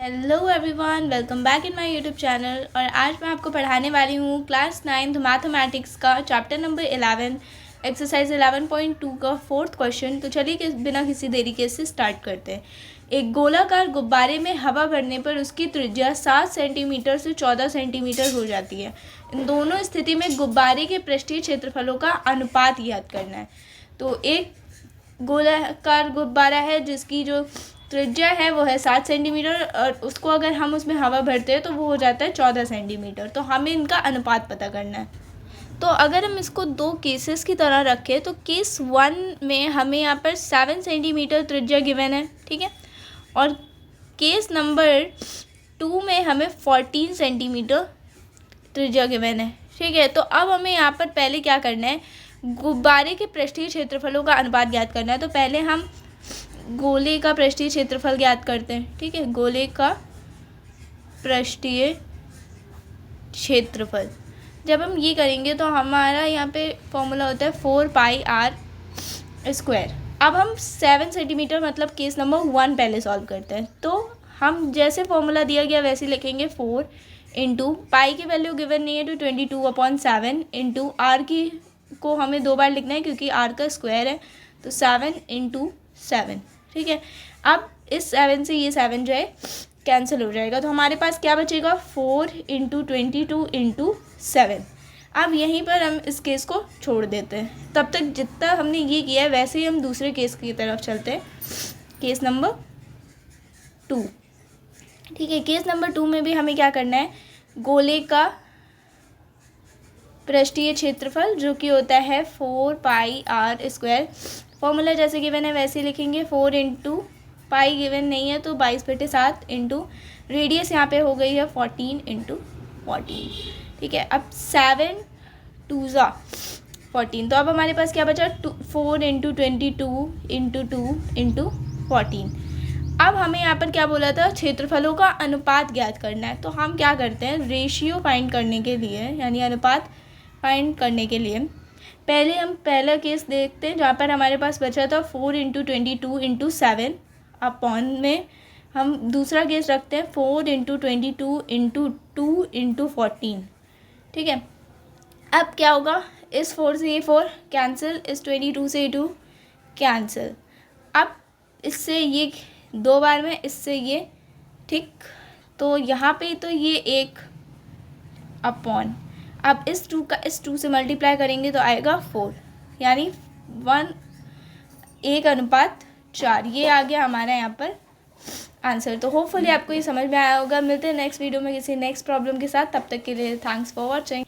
Hello everyone, welcome back in my YouTube channel. और आज मैं आपको पढ़ाने वाली हूँ क्लास 9th मैथमेटिक्स का चैप्टर नंबर 11 एक्सरसाइज 11.2 का 4th क्वेश्चन। तो चलिए बिना किसी देरी के से स्टार्ट करते हैं। एक गोलाकार गुब्बारे में हवा भरने पर उसकी त्रिज्या 7 सेंटीमीटर से 14 सेंटीमीटर हो जाती है। इन दोनों स्थिति में गुब्बारे के पृष्ठीय क्षेत्रफलों का अनुपात ज्ञात करना है। तो एक गोलाकार गुब्बारा है जिसकी जो त्रिज्या है वो है 7 सेंटीमीटर और उसको अगर हम उसमें हवा भरते हैं तो वो हो जाता है 14 सेंटीमीटर। तो हमें इनका अनुपात पता करना है। तो अगर हम इसको दो केसेस की तरह रखें तो केस 1 में हमें यहाँ पर 7 सेंटीमीटर त्रिज्या गिवन है, ठीक है, और केस नंबर 2 में हमें 14 सेंटीमीटर त्रिज्या गिवन है, ठीक है। तो अब हमें यहाँ पर पहले क्या करना है, गुब्बारे के पृष्ठीय क्षेत्रफलों का अनुपात ज्ञात करना है। तो पहले हम गोले का पृष्ठीय क्षेत्रफल ज्ञात करते हैं, ठीक है। गोले का पृष्ठीय क्षेत्रफल जब हम ये करेंगे तो हमारा यहाँ पे फॉर्मूला होता है 4πr²। अब हम 7 सेंटीमीटर मतलब केस नंबर 1 पहले सॉल्व करते हैं। तो हम जैसे फॉर्मूला दिया गया वैसे लिखेंगे 4 इंटू पाई की वैल्यू गिवन नहीं है तो 22/7 इंटू आर की को हमें 2 बार लिखना है क्योंकि आर का स्क्वायर है, तो 7 इंटू 7, ठीक है। अब इस 7 से ये 7 जो है कैंसिल हो जाएगा तो हमारे पास क्या बचेगा 4 इंटू 22 इंटू 7। अब यहीं पर हम इस केस को छोड़ देते हैं। तब तक जितना हमने ये किया है वैसे ही हम दूसरे केस की तरफ चलते हैं, केस नंबर 2, ठीक है। केस नंबर 2 में भी हमें क्या करना है, गोले का पृष्ठीय क्षेत्रफल जो कि होता है 4πr²। फॉर्मूला जैसे गिवन है वैसे लिखेंगे 4 इंटू पाई गिवन नहीं है तो 22/7 इंटू रेडियस यहाँ पे हो गई है 14 इंटू 14, ठीक है। अब 7 2 ज़ा 14, तो अब हमारे पास क्या बचा 4 इंटू 22 इंटू 2 इंटू 14। अब हमें यहाँ पर क्या बोला था, क्षेत्रफलों का अनुपात ज्ञात करना है। तो हम क्या करते हैं, रेशियो फाइंड करने के लिए यानी अनुपात फाइंड करने के लिए पहले हम पहला केस देखते हैं जहाँ पर हमारे पास बचा था 4 इंटू 22 इंटू 7 अपॉन में हम दूसरा केस रखते हैं 4 इंटू 22 इंटू 2 इंटू 14, ठीक है। अब क्या होगा, इस 4 से ये 4 कैंसिल, इस 22 से ये 2 कैंसिल। अब इससे ये 2 बार में, इससे ये, ठीक। तो यहाँ पे तो ये 1 अपॉन, अब इस 2 का इस 2 से मल्टीप्लाई करेंगे तो आएगा 4 यानी 1:4। ये आ गया हमारा यहाँ पर आंसर। तो होपफुली आपको ये समझ में आया होगा। मिलते हैं नेक्स्ट वीडियो में किसी नेक्स्ट प्रॉब्लम के साथ। तब तक के लिए थैंक्स फॉर वॉचिंग।